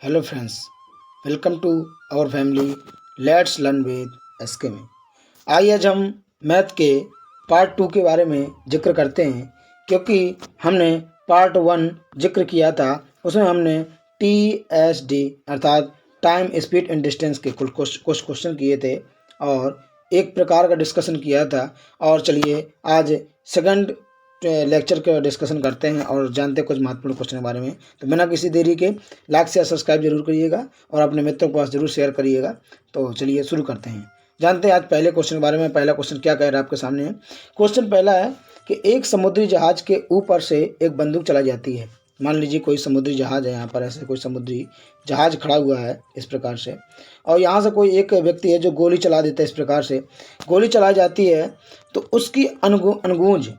Hello friends, welcome to our family let's learn with SK में। आइए आज हम मैथ के पार्ट 2 के बारे में जिक्र करते हैं, क्योंकि हमने पार्ट 1 जिक्र किया था। उसमें हमने TSD अर्थात टाइम स्पीड एंड डिस्टेंस के कुछ क्वेश्चन किए थे और एक प्रकार का डिस्कशन किया था। और चलिए आज सेकंड लेक्चर का डिस्कशन करते हैं और जानते हैं कुछ महत्वपूर्ण क्वेश्चन के बारे में। तो बिना किसी देरी के लाइक शेयर सब्सक्राइब जरूर करिएगा और अपने मित्रों के पास जरूर शेयर करिएगा। तो चलिए शुरू करते हैं, जानते हैं आज पहले क्वेश्चन के बारे में। पहला क्वेश्चन क्या कह रहा है आपके सामने है। क्वेश्चन पहला है कि एक समुद्री जहाज के ऊपर से एक बंदूक चलाई जाती है। मान लीजिए कोई समुद्री जहाज है, यहाँ पर ऐसे कोई समुद्री जहाज खड़ा हुआ है इस प्रकार से, और यहाँ से कोई एक व्यक्ति है जो गोली चला देता है। इस प्रकार से गोली चलाई जाती है तो उसकी अनुगूंज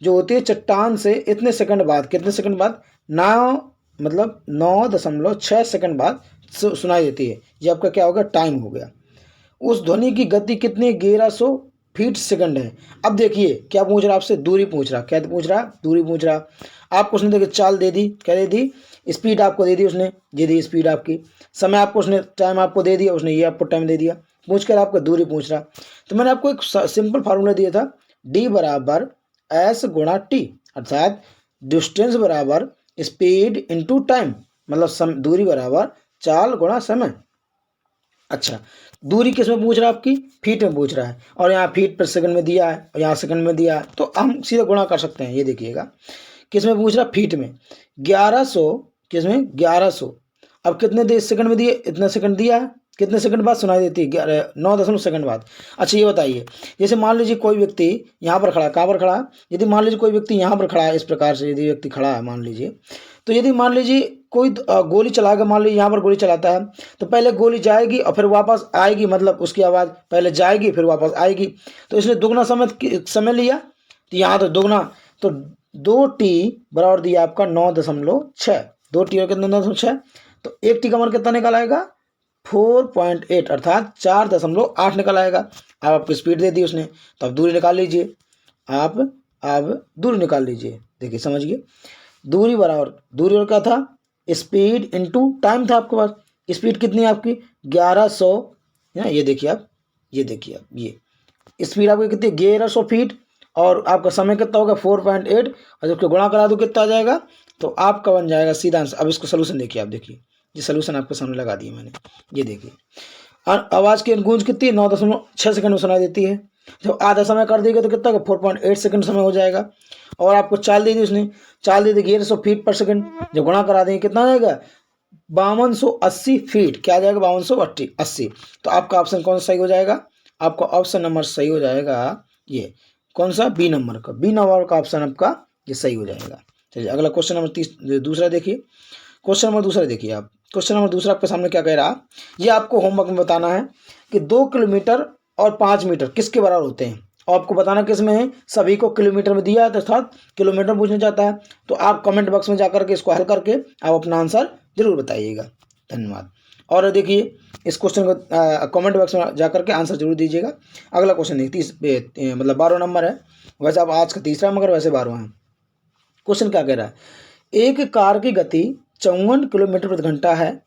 जो होती है चट्टान से इतने सेकंड बाद, कितने सेकंड बाद, 9.6 सेकंड बाद सुनाई देती है। ये आपका क्या होगा, टाइम हो गया। उस ध्वनि की गति कितनी, 1100 फीट सेकंड है। अब देखिए क्या पूछ रहा आपसे, दूरी पूछ रहा। क्या पूछ रहा, दूरी पूछ रहा। आपको उसने देखिए चाल दे दी, क्या दे दी, स्पीड आपको दे दी उसने, ये दी स्पीड आपकी। समय आपको उसने, टाइम आपको दे दिया उसने, ये आपको टाइम दे दिया। पूछ कर आपका दूरी पूछ रहा। तो मैंने आपको एक सिंपल फार्मूला दिया था, D बराबर S गुणा टी, अर्थात डिस्टेंस बराबर स्पीड इंटू टाइम, मतलब दूरी बराबर चाल गुणा समय। अच्छा, दूरी किस में पूछ रहा है, आपकी फीट में पूछ रहा है, और यहाँ फीट पर सेकंड में दिया है और यहाँ सेकंड में दिया है, तो हम सीधा गुणा कर सकते हैं। ये देखिएगा किस में पूछ रहा, फीट में। 1100 किस में, 1100। अब कितने देर सेकंड में दिए, इतना सेकंड दिया है, कितने सेकंड बाद सुनाई देती है, 9 सेकंड बाद। अच्छा ये बताइए, जैसे मान लीजिए कोई व्यक्ति यहाँ पर खड़ा, कहाँ पर खड़ा, यदि मान लीजिए कोई व्यक्ति यहाँ पर खड़ा है, इस प्रकार से यदि व्यक्ति खड़ा है मान लीजिए, तो यदि मान लीजिए कोई गोली चलाएगा, मान लीजिए यहाँ पर गोली चलाता है, तो पहले गोली जाएगी और फिर वापस आएगी, मतलब उसकी आवाज़ पहले जाएगी फिर वापस आएगी। तो इसने दुगना समय लिया, तो यहाँ तो दुगना, तो 2T बराबर दिया आपका 9.6। 2T और कितना, 9.6, तो 1T का मान कितना निकल आएगा, 4.8 अर्थात 4.8 निकल आएगा। अब आपको स्पीड दे दी उसने, तो अब दूरी निकाल लीजिए। आप अब दूरी निकाल लीजिए, देखिए समझिए, दूरी बराबर, दूरी और क्या था, स्पीड इनटू टाइम था आपके पास। स्पीड कितनी है आपकी, 1100 है। ये देखिए आप, ये देखिए आप, ये स्पीड आपकी कितनी, 1100 फीट, और आपका समय कितना होगा, 4.8, और जब गुणा करा दो कितना आ जाएगा, तो आपका बन जाएगा सीधा आंसर। अब इसको सोल्यूशन देखिए आप, देखिए ये सोल्यूशन आपके सामने लगा दिया मैंने, ये देखिए। और आवाज़ की गूंज कितनी, 9.6 सेकंड में सुनाई देती है। जब आधा समय कर देगा तो कितना होगा, 4.8 सेकंड समय हो जाएगा। और आपको चाल दे दी उसने, चाल दे दी 1100 फीट पर सेकंड, जब गुणा करा देंगे कितना आ जाएगा, 5280 फीट। क्या आ जाएगा, 5280। तो आपका ऑप्शन कौन सा सही हो जाएगा, आपका ऑप्शन नंबर सही हो जाएगा ये, कौन सा, बी नंबर का, बी नंबर का ऑप्शन आपका ये सही हो जाएगा। चलिए अगला क्वेश्चन नंबर दूसरा देखिए। क्वेश्चन नंबर दूसरा देखिए आप, क्वेश्चन नंबर दूसरा आपके सामने क्या कह रहा है। ये आपको होमवर्क में बताना है कि 2 किलोमीटर और 5 मीटर किसके बराबर होते हैं, और आपको बताना किस में है। सभी को किलोमीटर में दिया है, अर्थात किलोमीटर पूछना चाहता है। तो आप कमेंट बॉक्स में जाकर के इसको हल करके आप अपना आंसर जरूर बताइएगा। धन्यवाद। और देखिए इस क्वेश्चन को कमेंट बॉक्स में जाकर के आंसर जरूर दीजिएगा। अगला क्वेश्चन देखिए, मतलब 12 नंबर है, वैसे अब आज का तीसरा मगर वैसे 12वां है। क्वेश्चन क्या कह रहा है, एक कार की गति 54 किलोमीटर प्रति घंटा है,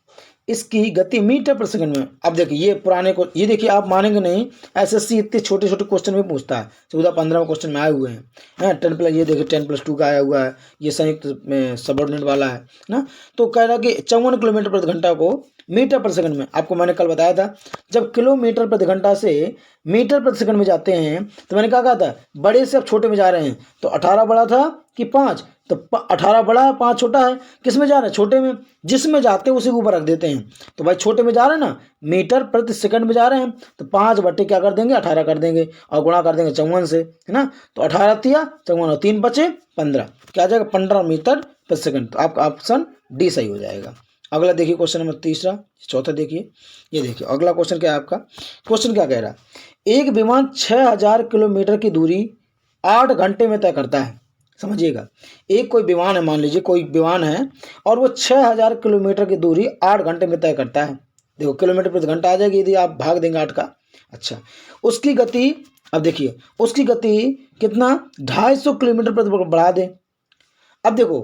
इसकी गति मीटर प्रति सेकंड में। अब देखिए ये पुराने को, ये देखिए आप मानेंगे नहीं, एसएससी इतने छोटे छोटे क्वेश्चन में पूछता है। 14-15 क्वेश्चन में आए हुए हैं 10+, ये देखिए 10+2 का आया हुआ है, ये संयुक्त में सबऑर्डिनेट वाला है ना। तो कह रहा है कि 54 किलोमीटर प्रति घंटा को मीटर प्रति सेकंड में, आपको मैंने कल बताया था जब किलोमीटर प्रति घंटा से मीटर प्रति सेकंड में जाते हैं, तो मैंने कहा था बड़े से अब छोटे में जा रहे हैं, तो 18 बड़ा था कि 5, तो 18 बड़ा है 5 छोटा है, किस में जा रहा है, छोटे में। जिसमें जाते हैं उसी के ऊपर रख देते हैं। तो भाई छोटे में जा रहे हैं ना, मीटर प्रति सेकंड में जा रहे हैं, तो 5 बट्टे क्या कर देंगे, 18 कर देंगे, और गुणा कर देंगे 54 से, है ना। तो 18 तिया 54 और 3 बचे 15, क्या आ जाएगा, 15 मीटर प्रति सेकंड। तो आपका ऑप्शन डी सही हो जाएगा। अगला देखिए क्वेश्चन नंबर तीसरा, चौथा देखिए, ये देखिए अगला क्वेश्चन क्या है आपका। क्वेश्चन क्या कह रहा है, एक विमान 6000 किलोमीटर की दूरी 8 घंटे में तय करता है। समझिएगा, एक कोई विमान है, मान लीजिए कोई विमान है और वो 6000 किलोमीटर की दूरी 8 घंटे में तय करता है। देखो किलोमीटर प्रति घंटा आ जाएगी यदि आप भाग देंगे 8 का। अच्छा, उसकी गति, अब देखिए उसकी गति कितना, 250 किलोमीटर प्रति बढ़ा दें। अब देखो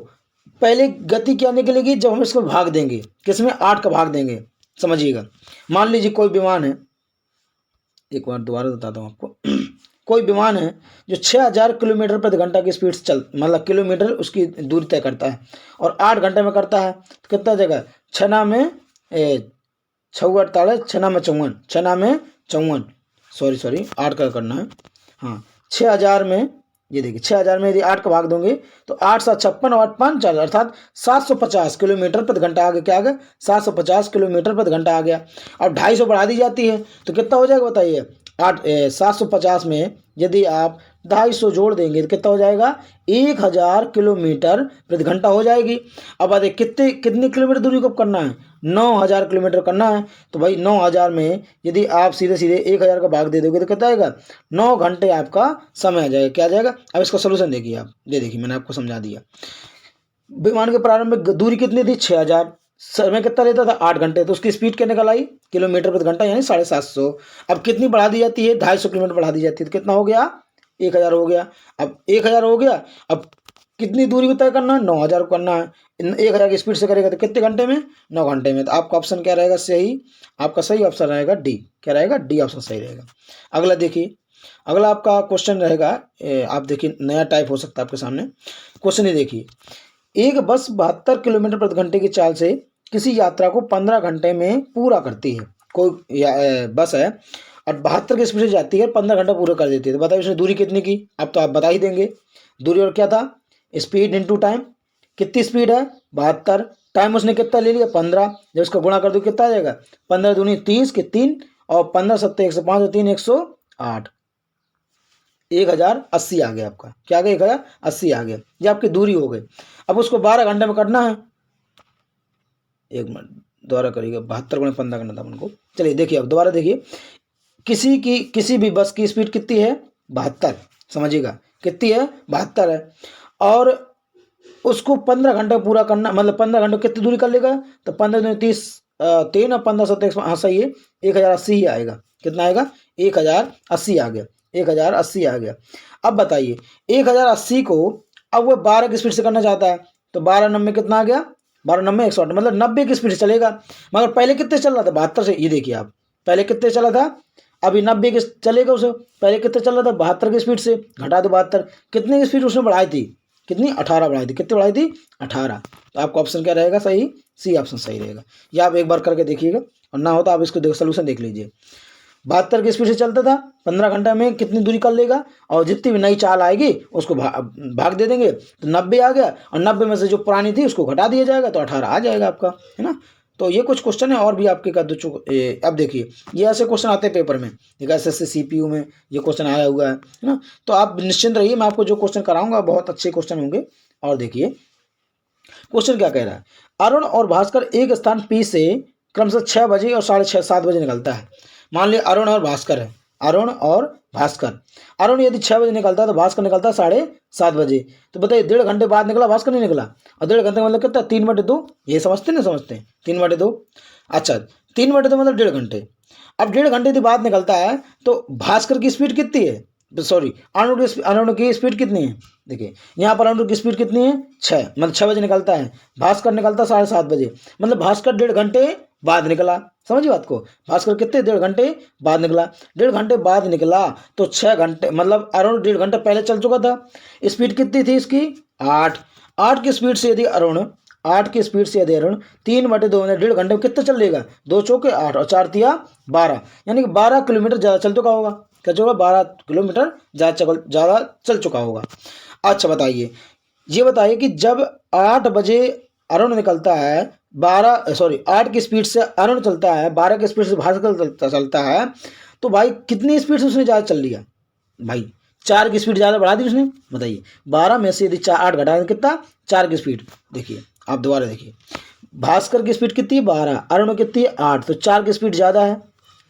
पहले गति क्या निकलेगी जब हम इसको भाग देंगे, किसमें, 8 का भाग देंगे। समझिएगा, मान लीजिए कोई विमान है, एक बार दोबारा बताता हूँ आपको कोई विमान है जो 6000 किलोमीटर प्रति घंटा की स्पीड से मतलब किलोमीटर उसकी दूरी तय करता है और 8 घंटे में करता है, तो कितना जगह, 6 में 6 6 में 54, 6 में 54, सॉरी 8 का करना है, हाँ 6000 में, ये देखिए 6000 में यदि 8 का भाग दोगे तो 8 7 56 और 8 5 4 अर्थात 750 किलोमीटर प्रति घंटा आ गया। क्या आ गया, 750 किलोमीटर प्रति घंटा आ गया। अब 250 बढ़ा दी जाती है तो कितना हो जाएगा बताइए, 750 में यदि आप 250 जोड़ देंगे तो कितना हो जाएगा, 1000 किलोमीटर प्रति घंटा हो जाएगी। अब आते कितनी किलोमीटर दूरी को करना है, 9000 किलोमीटर करना है। तो भाई 9000 में यदि आप सीधे सीधे 1000 का भाग दे दोगे तो कितना आएगा, 9 घंटे आपका समय आ जाएगा। क्या आ जाएगा, अब इसका सोल्यूशन देखिए आप, ये देखिए मैंने आपको समझा दिया। विमान के प्रारंभिक दूरी कितनी थी, 6000, समय कितना लेता था, 8 घंटे, तो उसकी स्पीड क्या निकल आई, किलोमीटर प्रति घंटा यानी 750। अब कितनी बढ़ा दी जाती है, 250 किलोमीटर बढ़ा दी जाती है, तो कितना हो गया, 1000 हो गया। अब 1000 हो गया, अब कितनी दूरी को तय करना है, 9000 को करना है। 1000 की स्पीड से करेगा तो कितने घंटे में, 9 घंटे में। तो आपका ऑप्शन क्या रहेगा सही, आपका सही ऑप्शन रहेगा डी। क्या रहेगा, डी ऑप्शन सही रहेगा। अगला देखिए, अगला आपका क्वेश्चन रहेगा, आप देखिए नया टाइप हो सकता है आपके सामने। क्वेश्चन ये देखिए, एक बस 72 किलोमीटर प्रति घंटे की चाल से किसी यात्रा को 15 घंटे में पूरा करती है। कोई बस है और 72 की स्पीड से जाती है, 15 घंटा पूरा कर देती है। तो बताइए उसने दूरी कितनी की, अब तो आप बता ही देंगे। दूरी और क्या था, स्पीड इंटू टाइम। कितनी स्पीड है, 72, टाइम उसने कितना ले लिया, 15, जब इसका गुणा कर दो कितना आ जाएगा, 15 दूनी 30 के 3 और 15 सत्ते 105 और 3 108, 1080 आ गया आपका। क्या आ गया, 1080 आ गया। ये आपकी दूरी हो गई। अब उसको 12 घंटे में करना है, एक मिनट दोबारा करिएगा, 72 गुणे 15 करना था उनको। चलिए देखिए, अब दोबारा देखिए, किसी भी बस की स्पीड कितनी है, 72, समझिएगा कितनी है, 72 है, और उसको 15 घंटे पूरा करना, मतलब 15 घंटे कितनी दूरी कर लेगा, तो 15 दूनी 30, 3 और 15 सत्ते, हाँ सही है, 1080 ही आएगा। कितना आएगा, 1080 आ गया, 1080 आ गया। अब बताइए 1080 को अब वो 12 की स्पीड से करना चाहता है, तो 12 9 में कितना आ गया, 12 9 में 108, मतलब 90 की स्पीड से चलेगा। मगर पहले कितने चल रहा था, 72 से। ये देखिए आप, पहले कितने चला था, अभी 90 की चलेगा उसे। पहले कितने चल रहा था, 72 की स्पीड से, घटा दो 72, कितने की स्पीड उसने बढ़ाई थी, कितनी, 18 बढ़ाई थी। कितनी बढ़ाई थी, 18। तो आपका ऑप्शन क्या रहेगा सही, सी ऑप्शन सही रहेगा। या आप एक बार करके देखिएगा, और ना हो तो आप इसको सोल्यूशन देख लीजिए। 72 की स्पीड से चलता था, 15 घंटे में कितनी दूरी कर लेगा, और जितनी भी नई चाल आएगी उसको भाग दे देंगे, तो 90 आ गया, और 90 में से जो पुरानी थी उसको घटा दिया जाएगा, तो 18 आ जाएगा आपका, है ना। तो ये कुछ क्वेश्चन है और भी आपके का अब देखिए, ये ऐसे क्वेश्चन आते हैं पेपर में, एक एसएससी सीपीयू में ये क्वेश्चन आया हुआ है ना। तो आप निश्चिंत रहिए, मैं आपको जो क्वेश्चन कराऊंगा बहुत अच्छे क्वेश्चन होंगे। और देखिए क्वेश्चन क्या कह रहा है, अरुण और भास्कर एक स्थान पी से क्रमशः 6 बजे और 6:30 7 बजे निकलता है। मान लिया अरुण और भास्कर है, अरुण और भास्कर। अरुण यदि 6 बजे निकलता है तो भास्कर निकलता है 7:30 बजे। तो बताइए 1.5 घंटे बाद निकला, भास्कर नहीं निकला, और 1.5 घंटे का मतलब कितना, 3/2। ये समझते ना, समझते हैं, 3/2। अच्छा 3/2 मतलब 1.5 घंटे। अब 1.5 घंटे के बाद निकलता है तो भास्कर की स्पीड कितनी है, सॉरी अरुण की स्पीड कितनी है। देखिए यहाँ पर अरुण की स्पीड कितनी है, 6, मतलब 6 बजे निकलता है, भास्कर निकलता 7:30 बजे, मतलब भास्कर 1.5 घंटे बाद निकला। समझिए बात को, भास्कर कितने, 1.5 घंटे बाद निकला। 1.5 घंटे बाद निकला तो 6 घंटे, मतलब अरुण 1.5 घंटे पहले चल चुका था। स्पीड कितनी थी इसकी, 8। 8 की स्पीड से यदि अरुण 3/2 में 1.5 घंटे में कितना चल लेगा, 2 चौके 8 और 4 तिया 12, यानी कि 12 किलोमीटर ज़्यादा चल चुका होगा। क्या चुका, 12 किलोमीटर ज़्यादा चल चुका होगा। अच्छा बताइए, ये बताइए कि जब 8 बजे अरुण निकलता है, 8 की स्पीड से अरुण चलता है, 12 की स्पीड से भास्कर चलता है, तो भाई कितनी स्पीड से उसने ज़्यादा चल लिया, भाई 4 की स्पीड ज़्यादा बढ़ा दी उसने। बताइए 12 में से यदि 8 घटा दें कितना, 4 की स्पीड। देखिए आप दोबारा देखिए, भास्कर की स्पीड कितनी है, 12, अरुण कितनी है, 8, तो 4 की स्पीड ज़्यादा है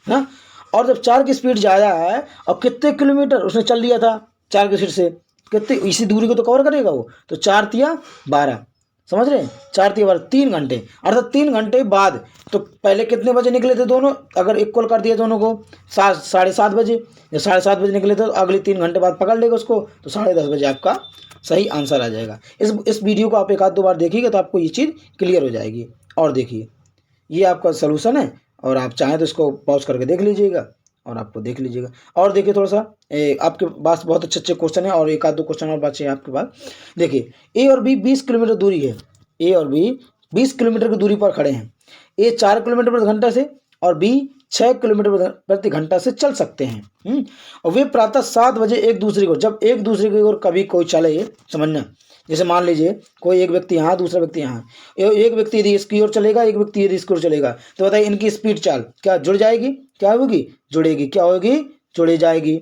ना। और जब 4 की स्पीड ज़्यादा है और कितने किलोमीटर उसने चल लिया था 4 की स्पीड से, कितनी, इसी दूरी को तो कवर करेगा वो, तो 4 तिया 12, समझ रहे हैं, 4 घंटे, अर्थात 3 घंटे बाद। तो पहले कितने बजे निकले थे दोनों, अगर इक्वल कर दिया दोनों को 7:30 बजे, जब 7:30 बजे निकले थे तो अगले 3 घंटे बाद पकड़ लेगा उसको, तो 10:30 बजे आपका सही आंसर आ जाएगा। इस वीडियो को आप 1 आध 2 बार देखिएगा तो आपको ये चीज़ क्लियर हो जाएगी। और देखिए ये आपका सोल्यूशन है, और आप चाहें तो इसको पॉज करके देख लीजिएगा और आपको देख लीजिएगा। और देखिए थोड़ा सा आपके पास बहुत अच्छे अच्छे क्वेश्चन है, और 1 आध 2 क्वेश्चन और बचे हैं आपके पास। देखिए ए और बी 20 किलोमीटर दूरी है, ए और बी 20 किलोमीटर की दूरी पर खड़े हैं। ए 4 किलोमीटर प्रति घंटा से और बी 6 किलोमीटर प्रति घंटा से चल सकते हैं। और वे प्रातः 7 बजे एक दूसरे को, जब एक दूसरे की ओर कभी कोई चले, समझना, जैसे मान लीजिए कोई एक व्यक्ति यहाँ, दूसरा व्यक्ति यहाँ, एक व्यक्ति यदि इसकी ओर चलेगा, एक व्यक्ति यदि इसकी ओर चलेगा, तो बताइए इनकी स्पीड चाल क्या जुड़ जाएगी, क्या होगी, जुड़ेगी, क्या होगी, जुड़े जाएगी।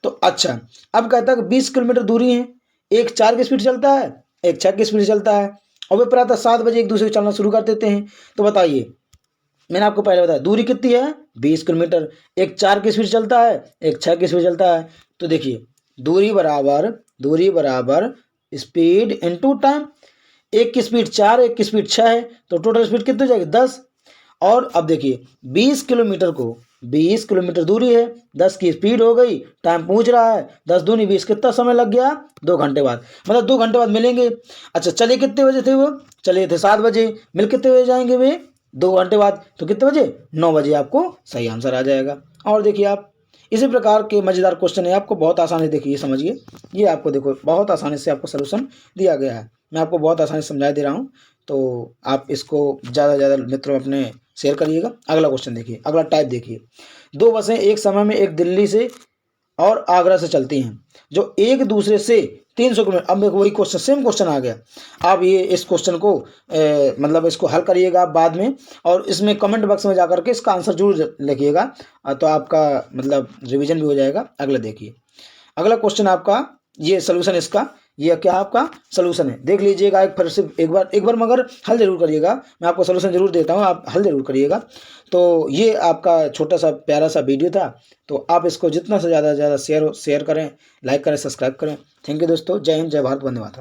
तो अच्छा, अब कहता है कि 20 किलोमीटर दूरी है, एक 4 की स्पीड चलता है, एक 6 की स्पीड चलता है, और वे प्रातः 7 बजे एक दूसरे को चलना शुरू कर देते हैं। तो बताइए, मैंने आपको पहले बताया दूरी कितनी है, 20 किलोमीटर, एक 4 की स्पीड चलता है, एक 6 की स्पीड चलता है। तो देखिए दूरी बराबर स्पीड इनटू टाइम, एक की स्पीड 4, एक की स्पीड 6 है, तो टोटल स्पीड कितनी हो जाएगी, 10। और अब देखिए 20 किलोमीटर दूरी है, 10 की स्पीड हो गई, टाइम पूछ रहा है 10 दूनी 20, कितना समय लग गया, 2 घंटे बाद, मतलब 2 घंटे बाद मिलेंगे। अच्छा चले कितने बजे थे वो, चले थे 7 बजे, मिल कितने बजे जाएंगे वे, 2 घंटे बाद, तो कितने बजे, 9 बजे आपको सही आंसर आ जाएगा। और देखिए आप इसी प्रकार के मज़ेदार क्वेश्चन है, आपको बहुत आसानी, देखिए समझिए, ये आपको देखो बहुत आसानी से आपको सलूशन दिया गया है, मैं आपको बहुत आसानी से समझा दे रहा हूँ। तो आप इसको ज़्यादा से ज़्यादा मित्रों अपने शेयर करिएगा। अगला क्वेश्चन देखिए, अगला टाइप देखिए, 2 बसें एक समय में एक दिल्ली से और आगरा से चलती हैं, जो एक दूसरे से 300 किलोमीटर। अब वही क्वेश्चन, सेम क्वेश्चन आ गया। आप ये इस क्वेश्चन को मतलब इसको हल करिएगा आप बाद में, और इसमें कमेंट बॉक्स में जाकर के इसका आंसर जरूर लिखिएगा, तो आपका मतलब रिवीजन भी हो जाएगा। अगला देखिए, अगला क्वेश्चन आपका, ये सोल्यूशन इसका, ये क्या आपका सोल्यूशन है, देख लीजिएगा फिर से एक बार मगर हल जरूर करिएगा, मैं आपको सोल्यूशन जरूर देता हूँ, आप हल जरूर करिएगा। तो ये आपका छोटा सा प्यारा सा वीडियो था, तो आप इसको जितना से ज़्यादा शेयर करें, लाइक करें, सब्सक्राइब करें। थैंक यू दोस्तों, जय हिंद, जय भारत, वंदे मातरम।